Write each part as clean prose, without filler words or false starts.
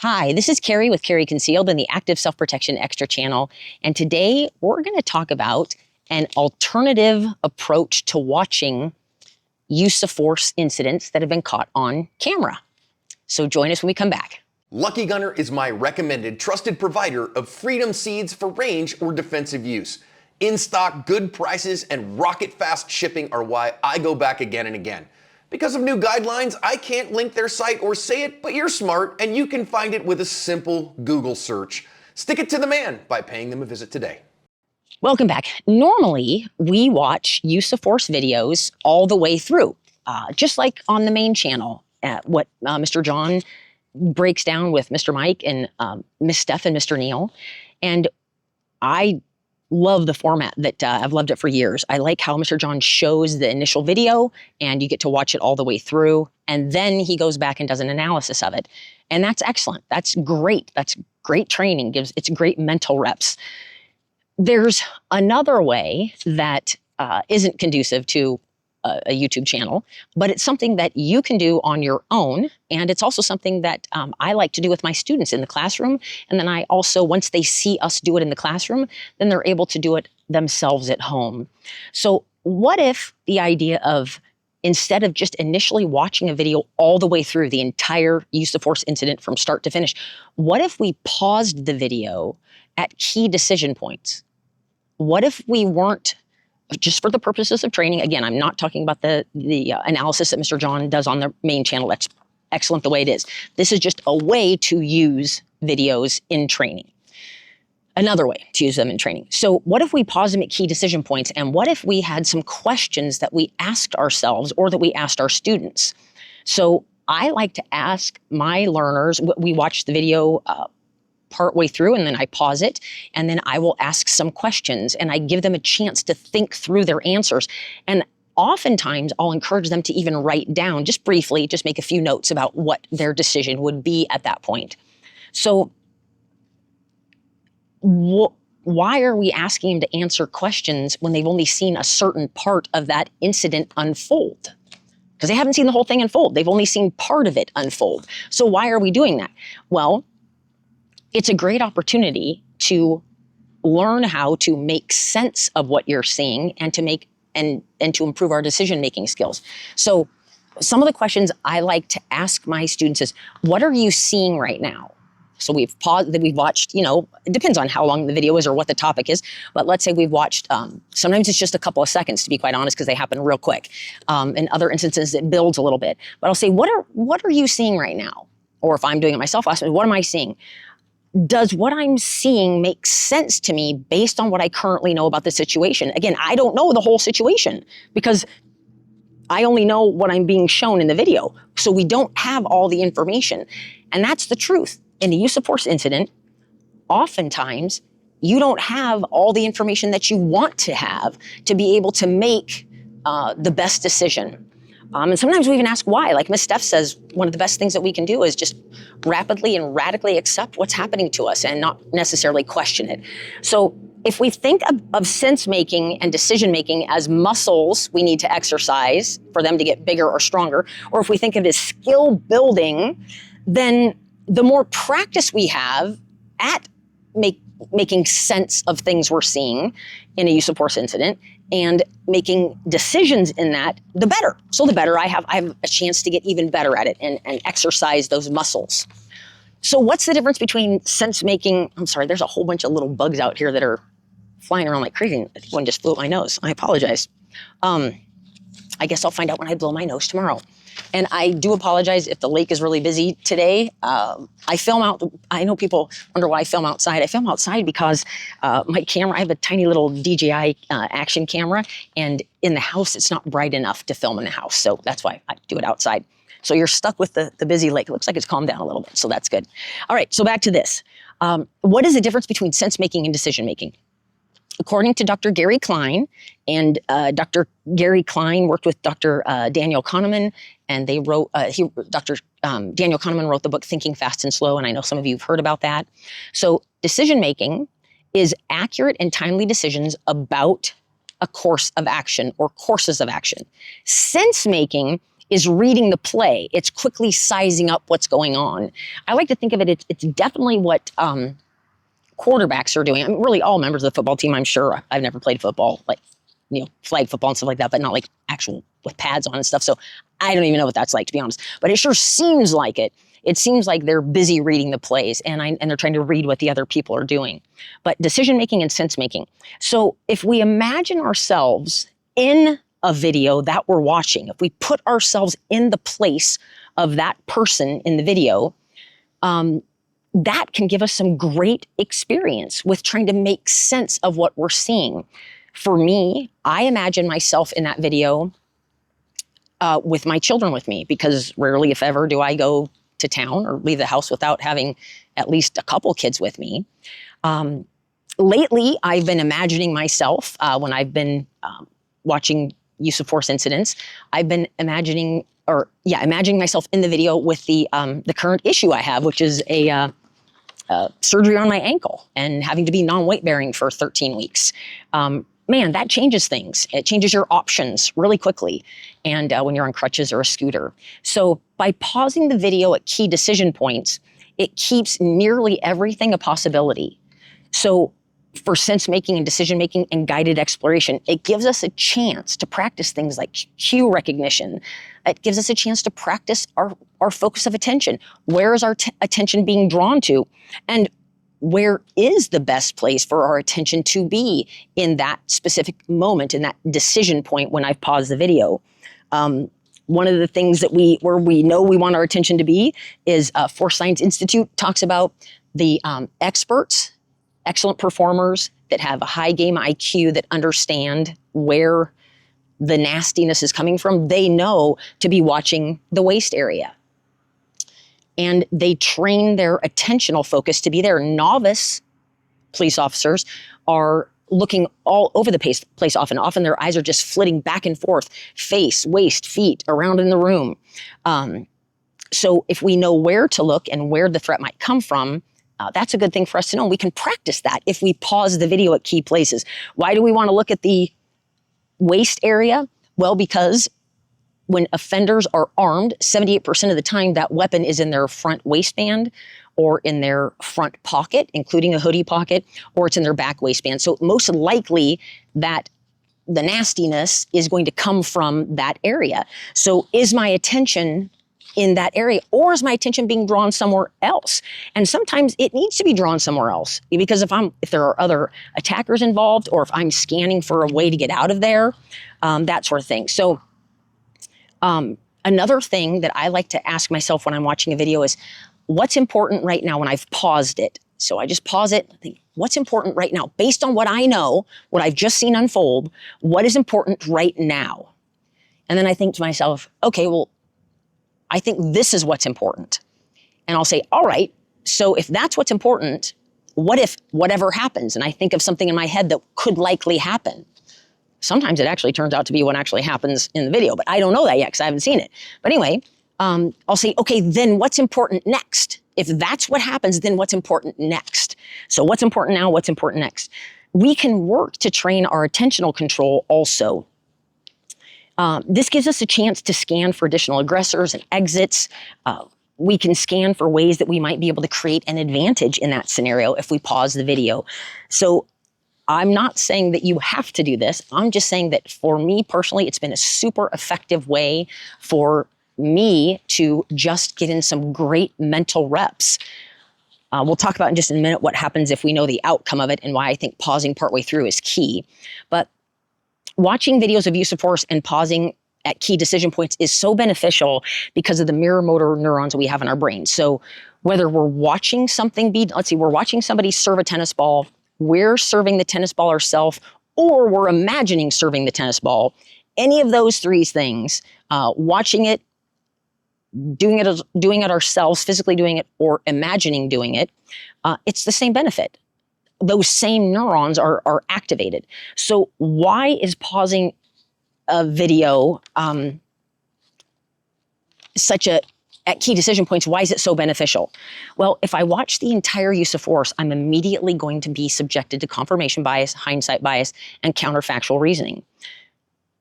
Hi, this is Kaery with Kaery Concealed in the Active Self-Protection Extra channel. And today we're going to talk about an alternative approach to watching use of force incidents that have been caught on camera. So join us when we come back. Lucky Gunner is my recommended trusted provider of freedom seeds for range or defensive use. In stock, good prices, and rocket fast shipping are why I go back again and again. Because of new guidelines, I can't link their site or say it, but you're smart and you can find it with a simple Google search. Stick it to the man by paying them a visit today. Welcome back. Normally, we watch use of force videos all the way through, just like on the main channel, what Mr. John breaks down with Mr. Mike and Miss Steph and Mr. Neil. And I love the format that I've loved it for years. I like how Mr. John shows the initial video and you get to watch it all the way through. And then he goes back and does an analysis of it. And that's excellent. That's great. That's great training. It's great mental reps. There's another way that isn't conducive to a YouTube channel, but it's something that you can do on your own. And it's also something that I like to do with my students in the classroom. And then I also, once they see us do it in the classroom, then they're able to do it themselves at home. So what if the idea of, instead of just initially watching a video all the way through the entire use of force incident from start to finish, what if we paused the video at key decision points? What if we weren't, just for the purposes of training, again, I'm not talking about the analysis that Mr. John does on the main channel. That's excellent the way it is. This is just a way to use videos in training. Another way to use them in training. So what if we pause them at key decision points? And what if we had some questions that we asked ourselves or that we asked our students? So I like to ask my learners, we watch the video partway through and then I pause it and then I will ask some questions and I give them a chance to think through their answers. And oftentimes I'll encourage them to even write down, just briefly, just make a few notes about what their decision would be at that point. So why are we asking them to answer questions when they've only seen a certain part of that incident unfold? Because they haven't seen the whole thing unfold. They've only seen part of it unfold. So why are we doing that? Well, it's a great opportunity to learn how to make sense of what you're seeing and to make and to improve our decision-making skills. So some of the questions I like to ask my students is, what are you seeing right now? So we've paused, that we've watched, it depends on how long the video is or what the topic is, but let's say we've watched, sometimes it's just a couple of seconds, to be quite honest, because they happen real quick. In other instances, it builds a little bit. But I'll say, what are you seeing right now? Or if I'm doing it myself, I'll ask, what am I seeing? Does what I'm seeing make sense to me based on what I currently know about the situation? Again, I don't know the whole situation because I only know what I'm being shown in the video. So we don't have all the information. And that's the truth. In a use of force incident, oftentimes you don't have all the information that you want to have to be able to make the best decision. And sometimes we even ask why. Like Miss Steph says, one of the best things that we can do is just rapidly and radically accept what's happening to us and not necessarily question it. So if we think of sense-making and decision-making as muscles we need to exercise for them to get bigger or stronger, or if we think of it as skill building, then the more practice we have at making sense of things we're seeing in a use of force incident and making decisions in that, the better. So the better I have a chance to get even better at it and exercise those muscles. So what's the difference between sense making? I'm sorry, there's a whole bunch of little bugs out here that are flying around like crazy. I think one just flew at my nose. I apologize. I guess I'll find out when I blow my nose tomorrow. And I do apologize if the lake is really busy today. I film out, I know people wonder why I film outside. I film outside because my camera, I have a tiny little DJI action camera, and in the house, it's not bright enough to film in the house. So that's why I do it outside. So you're stuck with the busy lake. It looks like it's calmed down a little bit, so that's good. All right, so back to this. What is the difference between sense-making and decision-making? According to Dr. Gary Klein, and Dr. Gary Klein worked with Dr. Daniel Kahneman, and they wrote, Dr. Daniel Kahneman wrote the book Thinking Fast and Slow, and I know some of you have heard about that. So decision-making is accurate and timely decisions about a course of action or courses of action. Sense-making is reading the play. It's quickly sizing up what's going on. I like to think of it, it's definitely what quarterbacks are doing. I mean, really all members of the football team, I'm sure. I've never played football, like, flag football and stuff like that, but not like actual with pads on and stuff. So I don't even know what that's like, to be honest. But it sure seems like it. It seems like they're busy reading the plays and they're trying to read what the other people are doing. But decision making and sense making. So if we imagine ourselves in a video that we're watching, if we put ourselves in the place of that person in the video, that can give us some great experience with trying to make sense of what we're seeing. For me, I imagine myself in that video with my children with me, because rarely, if ever, do I go to town or leave the house without having at least a couple kids with me. Lately, I've been imagining myself when I've been watching use of force incidents. I've been imagining myself in the video with the current issue I have, which is a surgery on my ankle and having to be non-weight bearing for 13 weeks. Man, that changes things. It changes your options really quickly. And when you're on crutches or a scooter. So by pausing the video at key decision points, it keeps nearly everything a possibility. So for sense making and decision making and guided exploration, it gives us a chance to practice things like cue recognition. It gives us a chance to practice our focus of attention. Where is our attention being drawn to? And where is the best place for our attention to be in that specific moment, in that decision point when I've paused the video? One of the things that where we know we want our attention to be is Force Science Institute talks about the experts, excellent performers that have a high game IQ, that understand where the nastiness is coming from. They know to be watching the waist area. And they train their attentional focus to be there. Novice police officers are looking all over the place often. Often their eyes are just flitting back and forth, face, waist, feet, around in the room. So if we know where to look and where the threat might come from, that's a good thing for us to know. We can practice that if we pause the video at key places. Why do we want to look at the waist area? Well, because when offenders are armed, 78% of the time that weapon is in their front waistband or in their front pocket, including a hoodie pocket, or it's in their back waistband. So most likely that the nastiness is going to come from that area. So is my attention in that area, or is my attention being drawn somewhere else? And sometimes it needs to be drawn somewhere else, because if there are other attackers involved, or if I'm scanning for a way to get out of there, that sort of thing. So another thing that I like to ask myself when I'm watching a video is, what's important right now when I've paused it? So I just pause it, think, what's important right now? Based on what I know, what I've just seen unfold, what is important right now? And then I think to myself, okay, well, I think this is what's important. And I'll say, all right, so if that's what's important, what if whatever happens? And I think of something in my head that could likely happen. Sometimes it actually turns out to be what actually happens in the video, but I don't know that yet because I haven't seen it. But anyway, I'll say, okay, then what's important next? If that's what happens, then what's important next? So what's important now? What's important next? We can work to train our attentional control also. This gives us a chance to scan for additional aggressors and exits. We can scan for ways that we might be able to create an advantage in that scenario if we pause the video. So I'm not saying that you have to do this. I'm just saying that for me personally, it's been a super effective way for me to just get in some great mental reps. We'll talk about in just a minute what happens if we know the outcome of it and why I think pausing partway through is key. But watching videos of use of force and pausing at key decision points is so beneficial because of the mirror motor neurons we have in our brain. So whether we're watching something we're watching somebody serve a tennis ball, we're serving the tennis ball ourselves, or we're imagining serving the tennis ball, any of those three things, watching it, doing it ourselves, physically doing it, or imagining doing it, it's the same benefit. Those same neurons are activated. So why is pausing a video at key decision points, why is it so beneficial? Well, if I watch the entire use of force, I'm immediately going to be subjected to confirmation bias, hindsight bias, and counterfactual reasoning.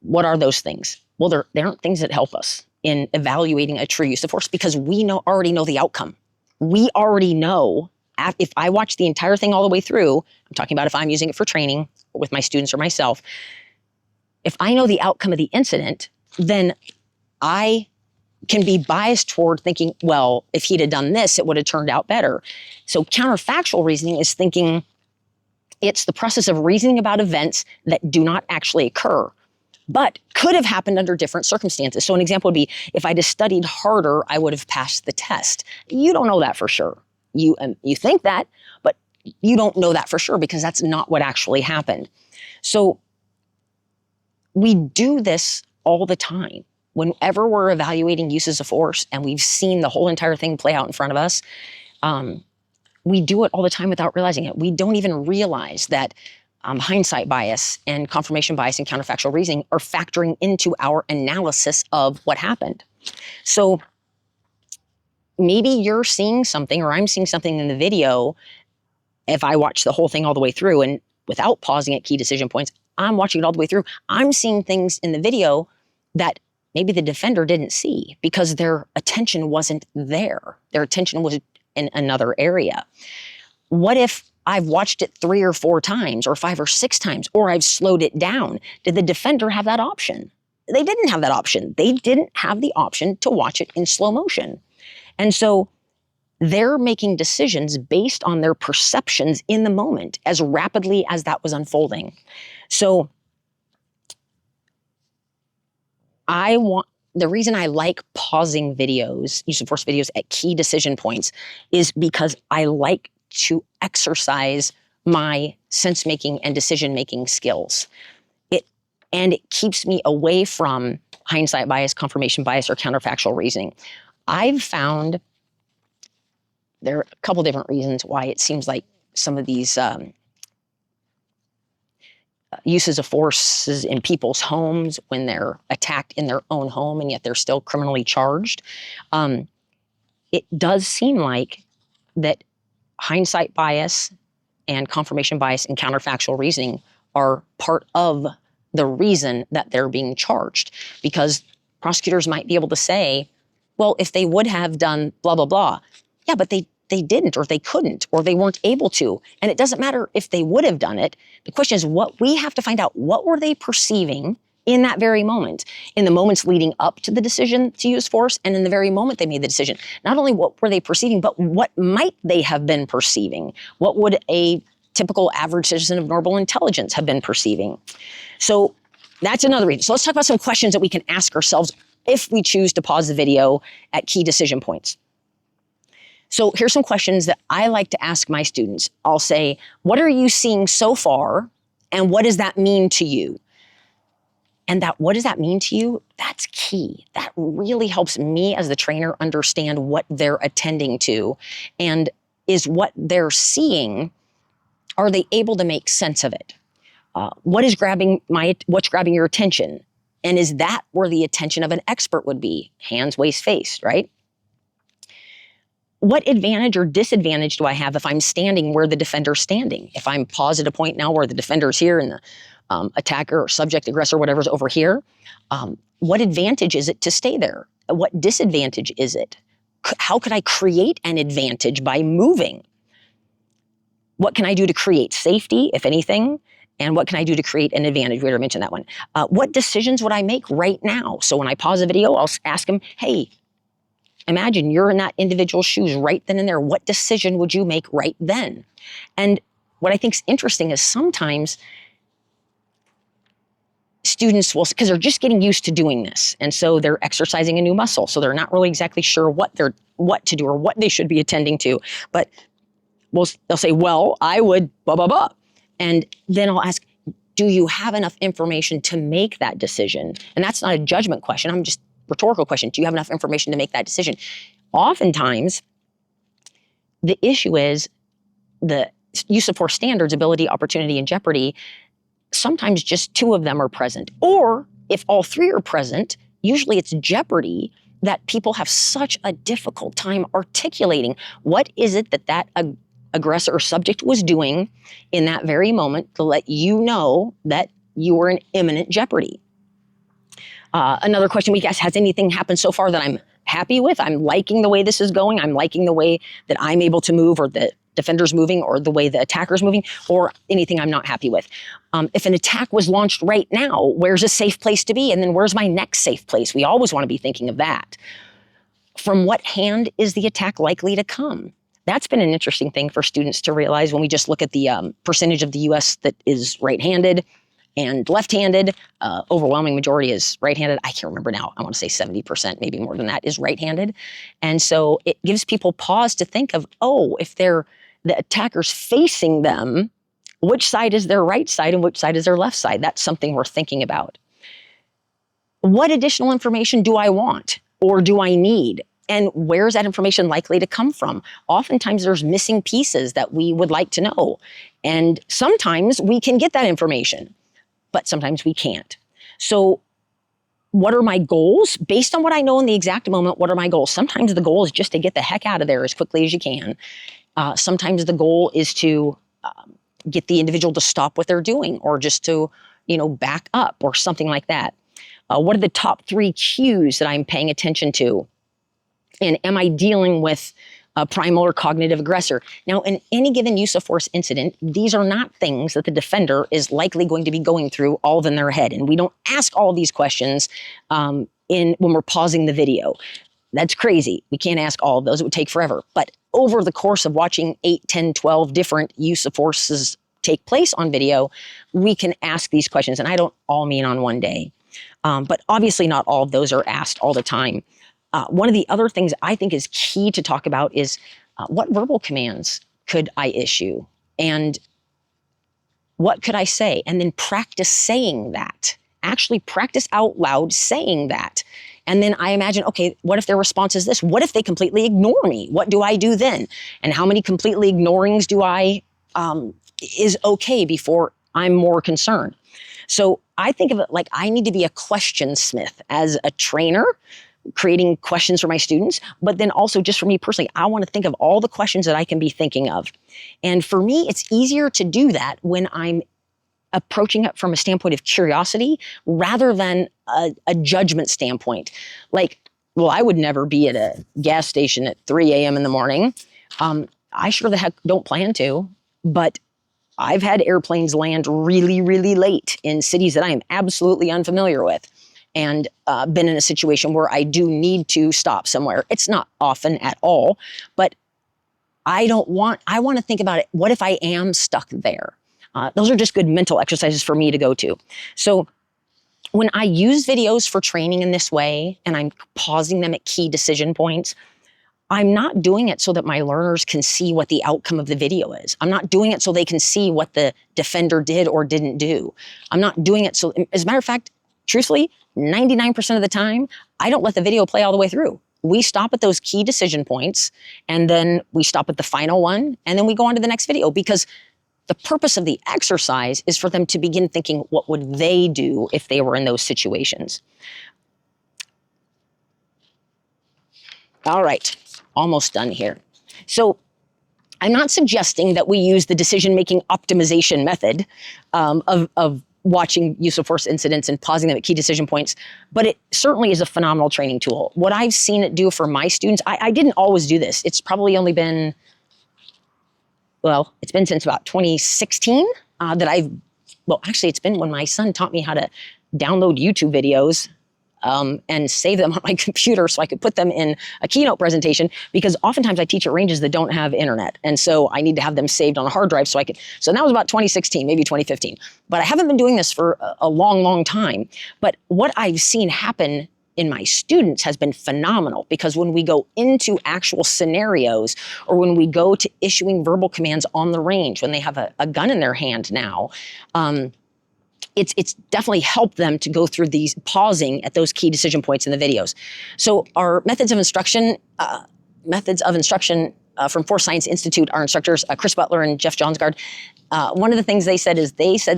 What are those things? Well, they aren't things that help us. in evaluating a true use of force because we already know the outcome. We already know if I watch the entire thing all the way through, I'm talking about if I'm using it for training with my students or myself, if I know the outcome of the incident, then I can be biased toward thinking, well, if he'd have done this, it would have turned out better. So counterfactual reasoning is thinking it's the process of reasoning about events that do not actually occur, but could have happened under different circumstances. So an example would be, if I'd have studied harder, I would have passed the test. You don't know that for sure. You think that, but you don't know that for sure because that's not what actually happened. So we do this all the time. Whenever we're evaluating uses of force and we've seen the whole entire thing play out in front of us, we do it all the time without realizing it. We don't even realize that hindsight bias and confirmation bias and counterfactual reasoning are factoring into our analysis of what happened. So maybe you're seeing something or I'm seeing something in the video. If I watch the whole thing all the way through and without pausing at key decision points, I'm watching it all the way through. I'm seeing things in the video that maybe the defender didn't see because their attention wasn't there. Their attention was in another area. What if I've watched it 3 or 4 times or 5 or 6 times, or I've slowed it down? Did the defender have that option? They didn't have that option. They didn't have the option to watch it in slow motion. And so they're making decisions based on their perceptions in the moment as rapidly as that was unfolding. So the reason I like pausing videos, use of force videos at key decision points, is because I like to exercise my sense-making and decision-making skills. And it keeps me away from hindsight bias, confirmation bias, or counterfactual reasoning. I've found there are a couple different reasons why it seems like some of these uses of forces in people's homes when they're attacked in their own home and yet they're still criminally charged. It does seem like that hindsight bias and confirmation bias and counterfactual reasoning are part of the reason that they're being charged, because prosecutors might be able to say, well, if they would have done blah, blah, blah. Yeah, but they didn't, or they couldn't, or they weren't able to. And it doesn't matter if they would have done it. The question is, what we have to find out, what were they perceiving in that very moment, in the moments leading up to the decision to use force, and in the very moment they made the decision. Not only what were they perceiving, but what might they have been perceiving? What would a typical average citizen of normal intelligence have been perceiving? So that's another reason. So let's talk about some questions that we can ask ourselves if we choose to pause the video at key decision points. So here's some questions that I like to ask my students. I'll say, what are you seeing so far? And what does that mean to you? And that, what does that mean to you? That's key. That really helps me as the trainer understand what they're attending to. And is what they're seeing, are they able to make sense of it? What's grabbing your attention? And is that where the attention of an expert would be? Hands, waist, face, right? What advantage or disadvantage do I have if I'm standing where the defender's standing? If I'm paused at a point now where the defender's here and the attacker or subject, aggressor, whatever's over here, what advantage is it to stay there? What disadvantage is it? How could I create an advantage by moving? What can I do to create safety, if anything? And what can I do to create an advantage? We already mentioned that one. What decisions would I make right now? So when I pause a video, I'll ask them, hey, imagine you're in that individual's shoes right then and there. What decision would you make right then? And what I think is interesting is sometimes students will, because they're just getting used to doing this, and so they're exercising a new muscle, so they're not really exactly sure what to do or what they should be attending to. But they'll say, well, I would blah, blah, blah. And then I'll ask, do you have enough information to make that decision? And that's not a judgment question. I'm just rhetorical question. Do you have enough information to make that decision? Oftentimes, the issue is the use of force standards, ability, opportunity, and jeopardy. Sometimes just 2 of them are present. Or if all 3 are present, usually it's jeopardy that people have such a difficult time articulating. What is it that aggressor or subject was doing in that very moment to let you know that you were in imminent jeopardy? Another question we ask, has anything happened so far that I'm happy with? I'm liking the way this is going. I'm liking the way that I'm able to move, or the defender's moving, or the way the attacker's moving, or anything I'm not happy with. If an attack was launched right now, where's a safe place to be? And then where's my next safe place? We always want to be thinking of that. From what hand is the attack likely to come? That's been an interesting thing for students to realize when we just look at the percentage of the US that is right-handed and left-handed. Overwhelming majority is right-handed. I can't remember now. I want to say 70%, maybe more than that, is right-handed. And so it gives people pause to think of, oh, if the attacker's facing them, which side is their right side and which side is their left side? That's something we're thinking about. What additional information do I want or do I need? And where is that information likely to come from? Oftentimes there's missing pieces that we would like to know. And sometimes we can get that information, but sometimes we can't. So what are my goals? Based on what I know in the exact moment, what are my goals? Sometimes the goal is just to get the heck out of there as quickly as you can. Sometimes the goal is to get the individual to stop what they're doing, or just to, back up, or something like that. What are the top 3 cues that I'm paying attention to? And am I dealing with a primal or cognitive aggressor? Now, in any given use of force incident, these are not things that the defender is likely going to be going through all in their head. And we don't ask all these questions when we're pausing the video. That's crazy. We can't ask all of those. It would take forever. But over the course of watching 8, 10, 12 different use of forces take place on video, we can ask these questions. And I don't all mean on one day. But obviously not all of those are asked all the time. One of the other things I think is key to talk about is what verbal commands could I issue, and what could I say? And then practice saying that. Actually practice out loud saying that. And then I imagine, okay, what if their response is this? What if they completely ignore me? What do I do then? And how many completely ignorings do I is okay before I'm more concerned? So I think of it like I need to be a question smith as a trainer, creating questions for my students, but then also just for me personally, I want to think of all the questions that I can be thinking of. And for me, it's easier to do that when I'm approaching it from a standpoint of curiosity rather than a judgment standpoint. Like, well, I would never be at a gas station at 3 a.m. in the morning. I sure the heck don't plan to, but I've had airplanes land really, really late in cities that I am absolutely unfamiliar with, and been in a situation where I do need to stop somewhere. It's not often at all, but I want to think about it. What if I am stuck there? Those are just good mental exercises for me to go to. So when I use videos for training in this way, and I'm pausing them at key decision points, I'm not doing it so that my learners can see what the outcome of the video is. I'm not doing it so they can see what the defender did or didn't do. I'm not doing it so, as a matter of fact, truthfully, 99% of the time, I don't let the video play all the way through. We stop at those key decision points, and then we stop at the final one, and then we go on to the next video, because the purpose of the exercise is for them to begin thinking, what would they do if they were in those situations? All right, almost done here. So I'm not suggesting that we use the decision-making optimization method of watching use of force incidents and pausing them at key decision points, but it certainly is a phenomenal training tool. What I've seen it do for my students, I didn't always do this. It's probably only been, well, it's been since about 2016 actually it's been when my son taught me how to download YouTube videos and save them on my computer so I could put them in a keynote presentation, because oftentimes I teach at ranges that don't have internet. And so I need to have them saved on a hard drive so that was about 2016, maybe 2015. But I haven't been doing this for a long, long time. But what I've seen happen in my students has been phenomenal, because when we go into actual scenarios, or when we go to issuing verbal commands on the range, when they have a gun in their hand now, it's definitely helped them to go through these pausing at those key decision points in the videos. So our methods of instruction from Force Science Institute, our instructors, Chris Butler and Jeff Johnsgard, one of the things they said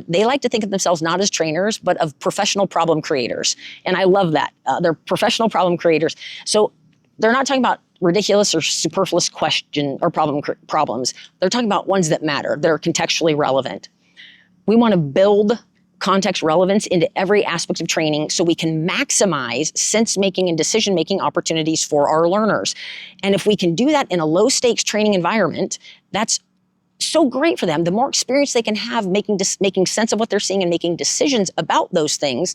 they like to think of themselves not as trainers, but of professional problem creators. And I love that. They're professional problem creators. So they're not talking about ridiculous or superfluous question or problems. They're talking about ones that matter, that are contextually relevant. We want to build context relevance into every aspect of training so we can maximize sense-making and decision-making opportunities for our learners. And if we can do that in a low-stakes training environment, that's so great for them. The more experience they can have making sense of what they're seeing and making decisions about those things,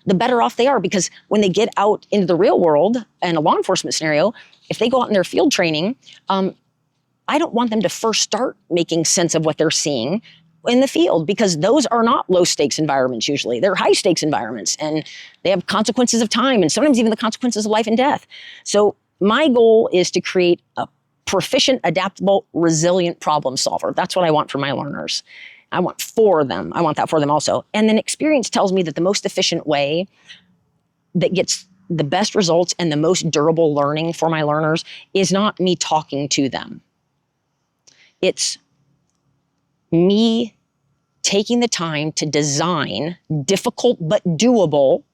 the better off they are. Because when they get out into the real world and a law enforcement scenario, if they go out in their field training, I don't want them to first start making sense of what they're seeing in the field, because those are not low stakes environments usually. They're high stakes environments, and they have consequences of time and sometimes even the consequences of life and death. So my goal is to create a proficient, adaptable, resilient problem solver. That's what I want for my learners. I want for them. I want that for them also. And then experience tells me that the most efficient way that gets the best results and the most durable learning for my learners is not me talking to them. It's me taking the time to design difficult but doable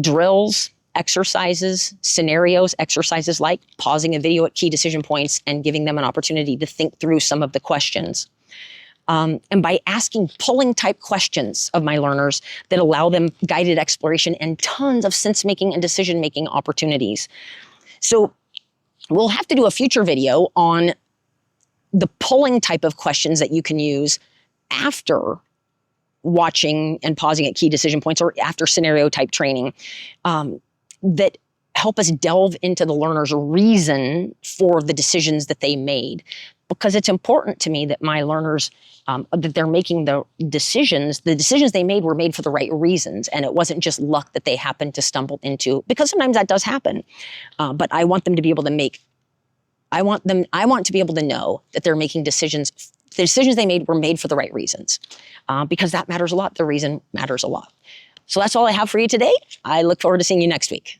drills, exercises, scenarios, exercises like pausing a video at key decision points and giving them an opportunity to think through some of the questions. And by asking pulling type questions of my learners that allow them guided exploration and tons of sense-making and decision-making opportunities. So we'll have to do a future video on the pulling type of questions that you can use after watching and pausing at key decision points or after scenario type training that help us delve into the learner's reason for the decisions that they made. Because it's important to me that my learners, that they're making the decisions they made were made for the right reasons. And it wasn't just luck that they happened to stumble into, because sometimes that does happen. But I want them to be able to I want to be able to know that they're making decisions. The decisions they made were made for the right reasons, because that matters a lot. The reason matters a lot. So that's all I have for you today. I look forward to seeing you next week.